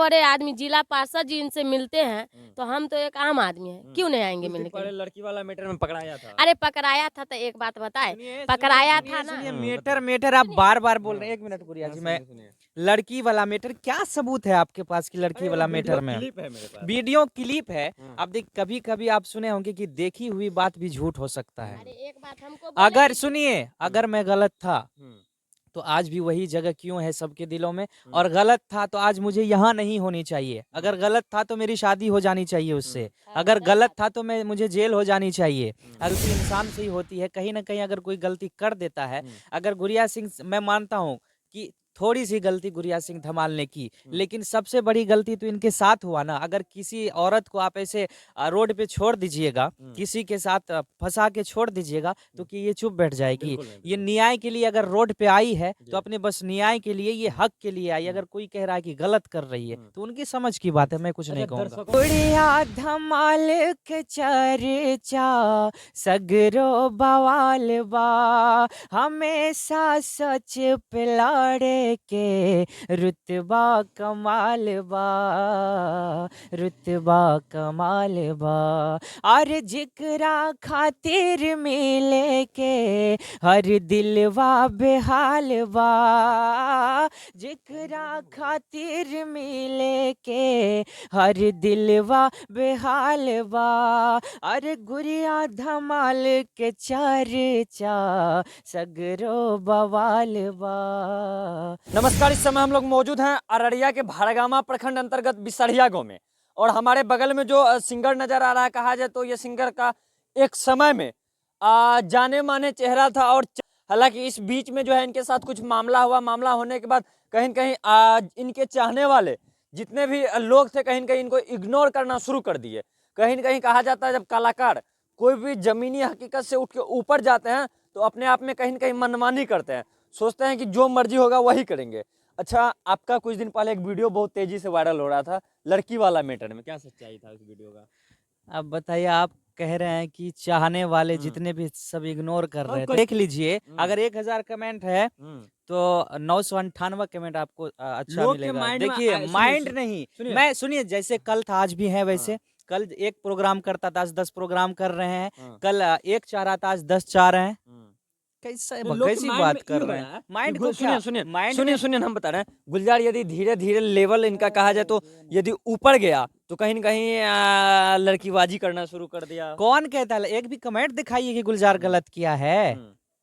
बड़े आदमी जिला पार्षद जी इनसे मिलते हैं तो हम तो एक आम आदमी हैं, क्यों नहीं आएंगे मिलने के लिए? लड़की वाला मैटर में पकड़ाया था। अरे पकड़ाया था तो एक बात बताए, पकड़ाया था ना। सुनिए मेटर आप बार बार बोल रहे हैं। 1 मिनट गुड़िया जी, मैं लड़की वाला मैटर, क्या सबूत है आपके पास कि लड़की वाला मैटर में? क्लिप है मेरे पास। वीडियो क्लिप है। आप देख, कभी कभी आप सुने होंगे कि देखी हुई बात भी झूठ हो सकता है। अरे एक बात हमको अगर सुनिए, अगर मैं गलत था हम्म, तो आज भी वही जगह क्यों है सबके दिलों में, और गलत था तो आज मुझे यहाँ नहीं होनी चाहिए। अगर गलत था तो मेरी शादी हो जानी चाहिए उससे। अगर गलत था तो मुझे जेल हो जानी चाहिए। अगर किसी इंसान से ही होती है, कहीं ना कहीं अगर कोई गलती कर देता है। अगर गुड़िया सिंह, मैं मानता हूँ कि थोड़ी सी गलती गुड़िया सिंह धमाल ने की, लेकिन सबसे बड़ी गलती तो इनके साथ हुआ ना। अगर किसी औरत को आप ऐसे रोड पे छोड़ दीजिएगा, किसी के साथ फंसा के छोड़ दीजिएगा, तो कि ये चुप बैठ जाएगी? बिल्कुल नहीं, ये न्याय के लिए अगर रोड पे आई है तो अपने बस न्याय के लिए, ये हक के लिए आई। अगर कोई कह रहा है कि गलत कर रही है तो उनकी समझ की बात है, मैं कुछ नहीं कहूंगा। गुड़िया धमाल के चर्चा सगरो बवाल बा, हमेशा सच पे लड़े के रुतबा कमाल बा, रुतबा कमाल बा। और जिकरा खातिर मिले के हर दिलवा बेहाल बा, जिकरा खातिर मिले के हर दिलवा बेहाल बा। अरे गुड़िया धमाल के चर्चा सगरो बवाल बा। नमस्कार, इस समय हम लोग मौजूद हैं अररिया के भाड़गामा प्रखंड अंतर्गत बिसरिया गांव में। और हमारे बगल में जो सिंगर नजर आ रहा है, कहा जाए तो ये सिंगर का एक समय में जाने माने चेहरा था। और हालांकि इस बीच में जो है इनके साथ कुछ मामला हुआ। मामला होने के बाद कहीं न कहीं इनके चाहने वाले जितने भी लोग थे, कहीं न कहीं इनको इग्नोर करना शुरू कर दिए। कहीं न कहीं कहा जाता है जब कलाकार कोई भी जमीनी हकीकत से उठ के ऊपर जाते हैं तो अपने आप में कहीं न कहीं मनमानी करते हैं, सोचते हैं कि जो मर्जी होगा वही करेंगे। अच्छा, आपका कुछ दिन पहले एक वीडियो बहुत तेजी से वायरल हो रहा था लड़की वाला मैटर में, क्या सच्चाई था उस वीडियो का? अब बताइए, आप कह रहे हैं कि चाहने वाले जितने भी सब इग्नोर कर रहे थे। देख लीजिए, अगर 1000 कमेंट है तो 998 कमेंट आपको अच्छा लोग के मिलेगा। माइंड में देखिए, सुनिए, माइंड सुनिए, नहीं, मैं सुनिए, जैसे कल था आज भी है वैसे। कल एक प्रोग्राम करता था, आज 10 प्रोग्राम कर रहे हैं। कल एक चाह रहा था, आज 10 चाह रहे हैं। कैसी बात कर रहे हैं? माइंड को क्या? सुनिए माइंड सुनिए में सुनिए, हम बता रहे हैं गुलजार यदि धीरे धीरे लेवल इनका कहा जाए तो यदि ऊपर गया तो कहीं न कहीं लड़कीबाजी करना शुरू कर दिया। कौन कहता है? एक भी कमेंट दिखाइए कि गुलजार गलत किया है।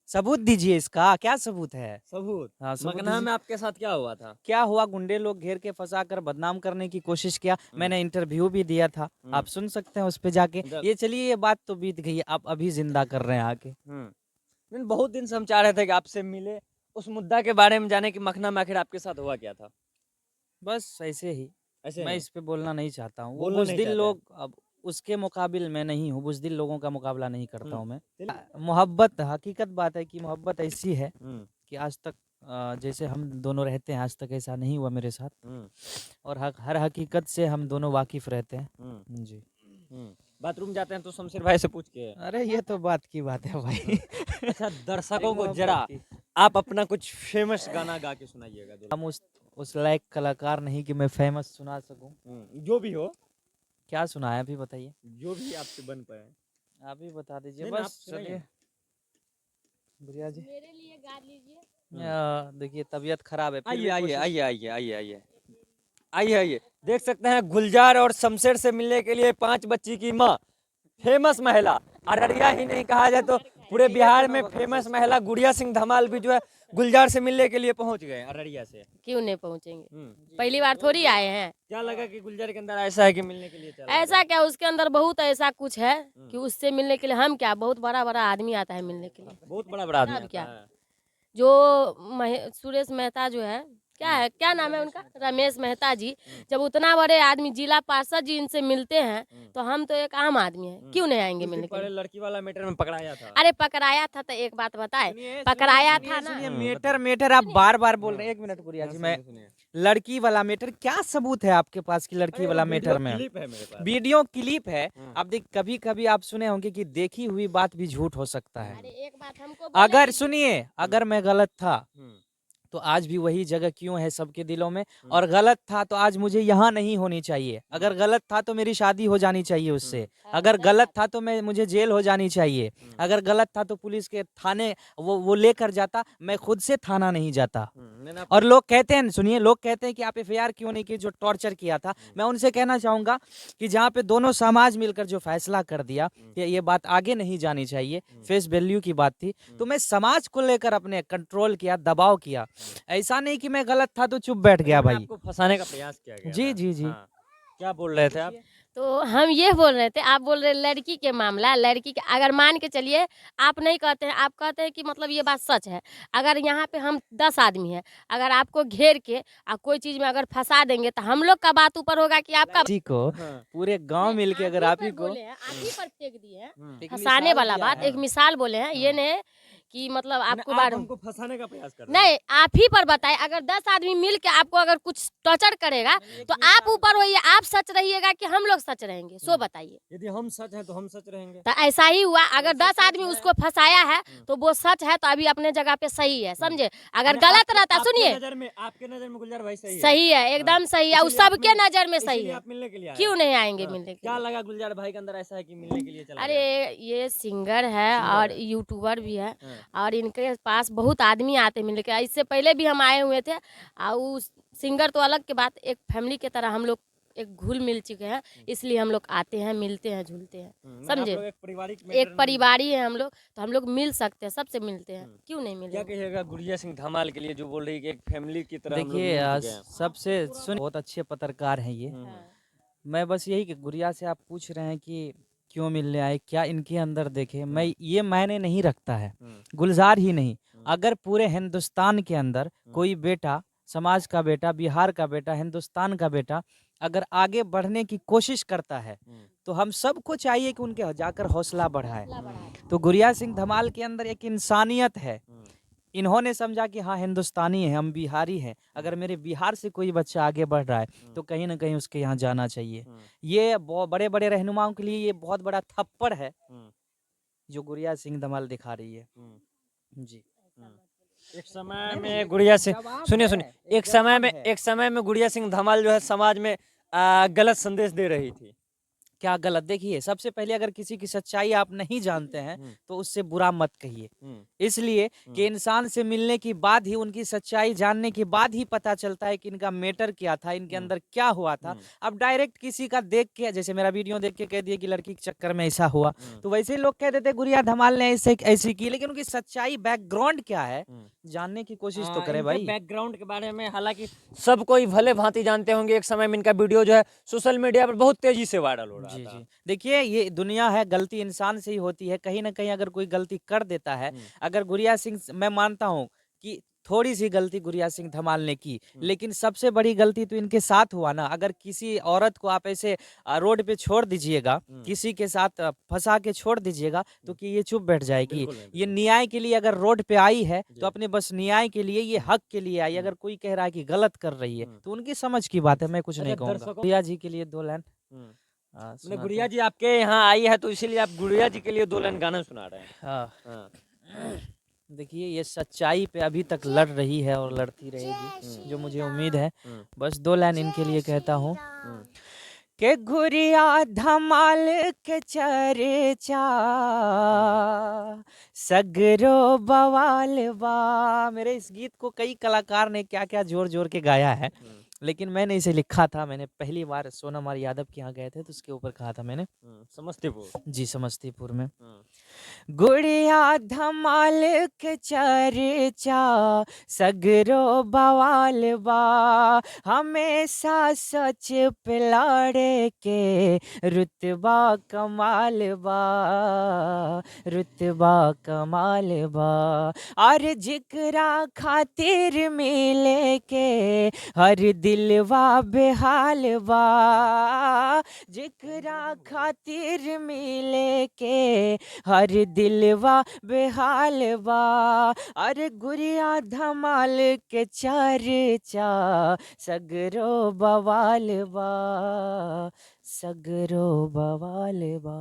सबूत दीजिए इसका, क्या सबूत है? सबूत? हाँ, सबूत मगना दीजिए। में आपके साथ क्या हुआ था? क्या हुआ? गुंडे लोग घेर के फंसा कर बदनाम करने की कोशिश किया। मैंने इंटरव्यू भी दिया था, आप सुन सकते हैं उस पे जाके। ये चलिए, ये बात तो बीत गई, आप अभी जिंदा कर रहे हैं आके। बहुत दिन से हम चाह रहे थे कि आपसे मिले, उस मुद्दा के बारे में जाने कि मखना में आखिर आपके साथ हुआ क्या था। बस ऐसे ही, ऐसे मैं ही इस पे बोलना नहीं चाहता हूँ। वो बोलना नहीं बुज़दिल चाहते लोग, अब उसके मुकाबिल मैं नहीं हूँ। बुज़दिल लोगों का मुकाबला नहीं करता हूँ मैं। मोहब्बत, हकीकत बात है कि मोहब्बत ऐसी है कि आज तक जैसे हम दोनों रहते हैं, आज तक ऐसा नहीं हुआ मेरे साथ। और हर हकीकत से हम दोनों वाकिफ रहते हैं जी। बाथरूम जाते हैं तो शमशेर भाई से पूछ के? अरे ये तो बात की बात है भाई। अच्छा, दर्शकों को जरा आप अपना कुछ फेमस गाना गा के सुनाइएगा। हम उस लायक कलाकार नहीं कि मैं फेमस सुना सकूं। जो भी हो, क्या सुनाए अभी बताइए? जो भी आपसे बन पाए आप ही बता दीजिए नहीं, आप बस। सुनाइए। चलिए गुड़िया जी, मेरे लिए गा लीजिए। देखिए तबीयत खराब है, फिर आइए भी आइए कोशिश। आइए आइए आइए आइए आइए आइए, देख सकते हैं गुलजार और शमशेर से मिलने के लिए 5 बच्ची की माँ, फेमस महिला, अररिया ही नहीं कहा जाए तो पूरे बिहार में फेमस महिला गुड़िया सिंह धमाल भी जो है गुलजार से मिलने के लिए पहुंच गए अररिया से। क्यों नहीं पहुंचेंगे? पहली बार थोड़ी आए हैं। क्या लगा कि गुलजार के अंदर ऐसा है कि मिलने के लिए चला ऐसा क्या, उसके अंदर बहुत ऐसा कुछ है कि उससे मिलने के लिए हम क्या, बहुत बड़ा बड़ा आदमी आता है मिलने के लिए। बहुत बड़ा बड़ा आदमी अब क्या? आता है। जो सुरेश मेहता जो है, क्या नाम है उनका, रमेश मेहता जी, जब उतना बड़े आदमी जिला पार्षद जी इनसे मिलते हैं तो हम तो एक आम आदमी हैं, क्यों नहीं आएंगे मिलने के लिए? लड़की वाला मैटर में पकड़ाया था। अरे पकड़ाया था तो एक बात बताए, पकड़ाया था ना। मेटर आप बार बार बोल रहे हैं। 1 मिनट गुड़िया जी, मैं लड़की वाला मैटर, क्या सबूत है आपके पास कि लड़की वाला मैटर में? क्लिप है मेरे पास। वीडियो क्लिप है। आप देख, कभी कभी आप सुने होंगे कि देखी हुई बात भी झूठ हो सकता है। अरे एक बात हमको अगर सुनिए, अगर मैं गलत था तो आज भी वही जगह क्यों है सबके दिलों में। और गलत था तो आज मुझे यहाँ नहीं होनी चाहिए। अगर गलत था तो मेरी शादी हो जानी चाहिए उससे। अगर गलत था तो मुझे जेल हो जानी चाहिए। अगर गलत था तो पुलिस के थाने वो लेकर जाता, मैं खुद से थाना नहीं जाता। और लोग कहते हैं, सुनिए, लोग कहते हैं कि आप एफआईआर क्यों नहीं की जो टॉर्चर किया था। मैं उनसे कहना चाहूंगा कि जहाँ पे दोनों समाज मिलकर जो फैसला कर दिया कि ये बात आगे नहीं जानी चाहिए, फेस वैल्यू की बात थी, तो मैं समाज को लेकर अपने कंट्रोल किया, दबाव किया। ऐसा नहीं कि मैं गलत था तो चुप बैठ गया भाई। आपको फंसाने का प्रयास किया गया जी था। जी जी। हाँ। क्या बोल रहे थे आप? तो हम ये बोल रहे थे, आप बोल रहे लड़की के मामला, लड़की के अगर मान के चलिए, आप नहीं कहते हैं, आप कहते हैं कि मतलब ये बात सच है। अगर यहाँ पे हम 10 आदमी हैं, अगर आपको घेर के कोई चीज में अगर फंसा देंगे तो हम लोग का बात ऊपर होगा कि आपका। जी को हाँ। पूरे गांव मिलके अगर आप ही को बोले हैं, आप ही पर फेंक दिए हैं एक फंसाने मिसाल वाला दिया बात, है। एक मिसाल बोले हैं, ये नहीं कि मतलब आपको बार हमको फंसाने का प्रयास कर रहे नहीं, आप ही पर बताए। अगर 10 आदमी मिल के आपको अगर कुछ टॉर्चर करेगा तो आप ऊपर होइए, आप सच रहिएगा कि हम लोग सच रहेंगे, सो बताइए। यदि हम सच हैं तो हम सच रहेंगे। तो ऐसा ही हुआ, अगर 10 आदमी उसको फंसाया है तो वो सच है, तो अभी अपने जगह पे सही है, समझे। अगर गलत रहता, सुनिए, आपके नजर में गुलजार भाई सही है। सही है, एकदम सही है, उस इसीलिए आप सबके मिल- नजर में सही इसीलिए है। आप मिलने के लिए आए क्यों हैं। नहीं आएंगे हाँ। मिलने के क्या लिए? लगा गुलजार भाई के अंदर ऐसा है कि मिलने के लिए चला अरे गया? ये सिंगर है और यूट्यूबर भी है, हाँ। और इनके पास बहुत आदमी आते मिलने के। इससे पहले भी हम आए हुए थे, और उस सिंगर तो अलग के बात, एक फैमिली की तरह हम लोग एक घुल मिल चुके हैं, इसलिए हम लोग आते हैं, मिलते हैं, झूलते हैं, समझे। एक पारिवारिक एक परिवार ही है हम लोग, तो हम लोग मिल सकते हैं, सबसे मिलते हैं, क्यों नहीं क्या मिलेंगे। कहिएगा गुड़िया सिंह धमाल के लिए, जो बोल रही है कि एक फैमिली की तरह हम लोग देखिए मिल चुके हैं? सबसे सुन, बहुत अच्छे पत्रकार हैं ये। मैं बस यही कि गुड़िया से आप पूछ रहे हैं कि क्यों मिलने आए, क्या इनके अंदर देखे, मैं ये मायने नहीं रखता है। गुलजार ही नहीं, अगर पूरे हिंदुस्तान के अंदर कोई बेटा, समाज का बेटा, बिहार का बेटा, हिंदुस्तान का बेटा अगर आगे बढ़ने की कोशिश करता है तो हम सबको चाहिए कि उनके जाकर हौसला बढ़ाए। तो गुड़िया सिंह धमाल के अंदर एक इंसानियत है। इन्होंने समझा कि हाँ हिंदुस्तानी है, हम बिहारी हैं, अगर मेरे बिहार से कोई बच्चा आगे बढ़ रहा है तो कहीं ना कहीं उसके यहाँ जाना चाहिए। ये बड़े बड़े रहनुमाओं के लिए ये बहुत बड़ा थप्पड़ है जो गुड़िया सिंह धमाल दिखा रही है। जी। एक समय में गुड़िया सिंह, सुनिए, एक समय में गुड़िया सिंह धमाल जो है समाज में गलत संदेश दे रही थी। क्या गलत? देखिए, सबसे पहले अगर किसी की सच्चाई आप नहीं जानते हैं तो उससे बुरा मत कहिए, इसलिए कि इंसान से मिलने के बाद ही, उनकी सच्चाई जानने के बाद ही पता चलता है कि इनका मैटर क्या था, इनके अंदर क्या हुआ था। अब डायरेक्ट किसी का देख के, जैसे मेरा वीडियो देख के कह दिए कि लड़की के चक्कर में ऐसा हुआ, तो वैसे ही लोग कह देते गुड़िया धमाल ने ऐसी की, लेकिन उनकी सच्चाई, बैकग्राउंड क्या है, जानने की कोशिश तो करे भाई। बैकग्राउंड के बारे में हालांकि सब कोई भले भांति जानते होंगे। एक समय में इनका वीडियो जो है सोशल मीडिया पर बहुत तेजी से वायरल हो रहा जी था। जी। देखिए, ये दुनिया है, गलती इंसान से ही होती है। कहीं ना कहीं अगर कोई गलती कर देता है, अगर गुड़िया सिंह, मैं मानता हूँ कि थोड़ी सी गलती गुड़िया सिंह धमाल ने की, लेकिन सबसे बड़ी गलती तो इनके साथ हुआ ना। अगर किसी औरत को आप ऐसे रोड पे छोड़ दीजिएगा, किसी के साथ फंसा के छोड़ दीजिएगा, तो कि ये चुप बैठ जाएगी? ये न्याय के लिए अगर रोड पे आई है तो अपने बस न्याय के लिए, ये हक के लिए आई। अगर कोई कह रहा है कि गलत कर रही है तो उनकी समझ की बात है, मैं कुछ नहीं कहूँगा। गुड़िया जी के लिए 2 लाइन गुड़िया जी आपके यहाँ आई है तो इसीलिए आप गुड़िया जी के लिए 2 लाइन गाना सुना रहे हैं। हाँ। देखिए, ये सच्चाई पे अभी तक लड़ रही है और लड़ती रहेगी, जो मुझे उम्मीद है। बस 2 लाइन इनके लिए कहता हूँ कि गुड़िया धमाल के चर्चा सगरो बवाल बा। मेरे इस गीत को कई कलाकार ने क्या क्या जोर जोर के गाया है, लेकिन मैंने इसे लिखा था। मैंने पहली बार सोनम आर यादव के यहाँ गए थे तो उसके ऊपर कहा था मैंने, समस्तीपुर। जी, समस्तीपुर में। गुड़िया धमाल के चर्चा सगरो बवाल बा, हमेशा सच पे लड़े के रुतबा कमाल बा, रुतबा कमाल बा। और जिकरा खातिर मिले के हर दिलवा बेहाल बा, जिकरा खातिर मिले के हर दिलवा बेहाल बा। अरे गुड़िया धमाल के चर्चा सगरो बवाल बा, सगरो बवाल बा।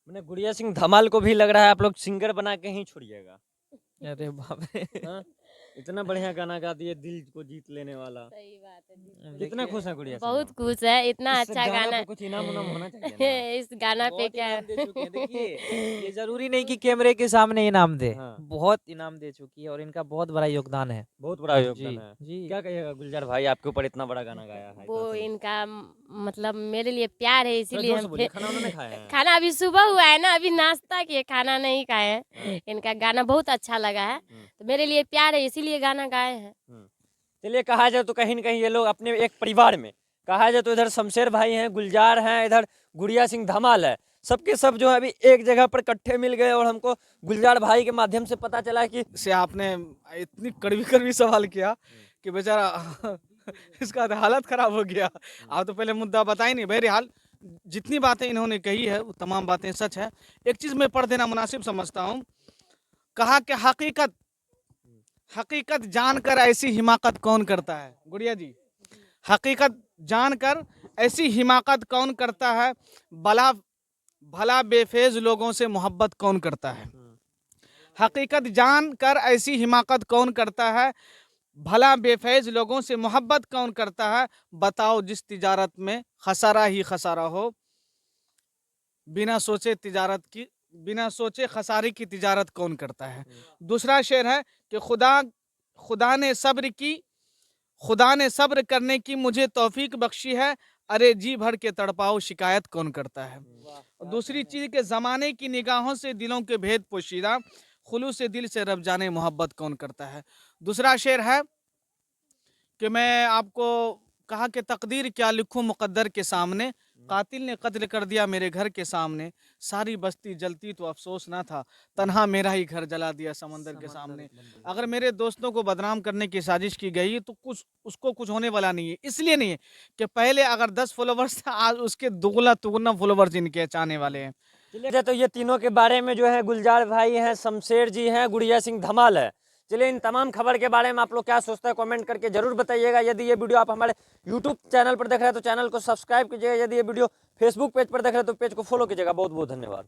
मैंने गुड़िया सिंह धमाल को भी लग रहा है आप लोग सिंगर बना के ही छोड़िएगा। अरे बाप रे। हाँ? इतना बढ़िया गाना गा दिए, दिल को जीत लेने वाला। सही बात है। कितना खुश है गुड़िया सिंह बहुत आप? खुश है, इतना इस अच्छा गाना गाना पे कुछ इनाम उनाम होना चाहिए ना। इस गाना पे बहुत क्या इनाम दे चुके हैं। देखिए ये जरूरी नहीं कि कैमरे के सामने इनाम दे, हाँ। बहुत इनाम दे चुकी है और इनका बहुत बड़ा योगदान है। बहुत बड़ा योगदान है। जी क्या कहिएगा गुलजार भाई, आपके ऊपर इतना बड़ा गाना गाया है? वो इतना सुंदर। इनका मतलब मेरे लिए प्यार है, थोड़ा इसीलिए जोर हम से बोलिए, खाना उन्होंने खाया है? खाना अभी सुबह हुआ है ना, अभी नाश्ता किए, खाना नहीं खाए हैं। इनका गाना बहुत अच्छा लगा है, तो मेरे लिए प्यार है, इसीलिए गाना गाए हैं। चलिए, कहा जाए तो कहीं न कहीं ये लोग अपने एक परिवार में, कहा जाए तो इधर शमशेर भाई हैं, गुलजार हैं, इधर गुड़िया सिंह धमाल है, सबके सब जो है अभी एक जगह पर इकट्ठे मिल गए। और हमको गुलजार भाई के माध्यम से पता चला कि से आपने इतनी कड़वी कड़वी सवाल किया कि बेचारा इसका तो हालत खराब हो गया। आप तो पहले मुद्दा बताए नहीं। बहरहाल जितनी बातें इन्होंने कही है वो तमाम बातें सच है। एक चीज मैं पढ़ देना मुनासिब समझता हूँ। कहा कि हकीकत जानकर ऐसी हिमाकत कौन करता है। गुड़िया जी, हकीकत जानकर ऐसी हिमाकत कौन करता है, भला बेफेज लोगों से मोहब्बत कौन करता है। हकीकत जान कर ऐसी हिमाकत कौन करता है, भला बेफैज लोगों से मोहब्बत कौन करता है। बताओ जिस तिजारत में खसारा ही खसारा हो, बिना सोचे खसारे की तिजारत कौन करता है। दूसरा शेर है कि खुदा ने सब्र करने की मुझे तौफीक बख्शी है, अरे जी भर के तड़पाओ शिकायत कौन करता है। दूसरी चीज के जमाने की निगाहों से दिलों के भेद पोशीदा, खुलूस से दिल से रब जाने मोहब्बत कौन करता है। दूसरा शेर है कि मैं आपको कहा कि तकदीर क्या लिखूं मुकद्दर के सामने, कातिल ने कत्ल कर दिया मेरे घर के सामने, सारी बस्ती जलती तो अफसोस ना था, तन्हा मेरा ही घर जला दिया समंदर के सामने। अगर मेरे दोस्तों को बदनाम करने की साजिश की गई तो कुछ होने वाला नहीं है। इसलिए नहीं है कि पहले अगर 10 फॉलोवर्स था, आज उसके दुगना फॉलोवर्स इनके चाहने वाले हैं। चलिए, तो ये तीनों के बारे में जो है गुलजार भाई हैं, शमशेर जी हैं, गुड़िया सिंह धमाल है। चलिए, इन तमाम खबर के बारे में आप लोग क्या सोचते हैं कमेंट करके जरूर बताइएगा। यदि ये वीडियो आप हमारे यूट्यूब चैनल पर देख रहे हैं तो चैनल को सब्सक्राइब कीजिएगा। यदि ये वीडियो फेसबुक पेज पर देख रहे हैं तो पेज को फॉलो कीजिएगा। बहुत बहुत धन्यवाद।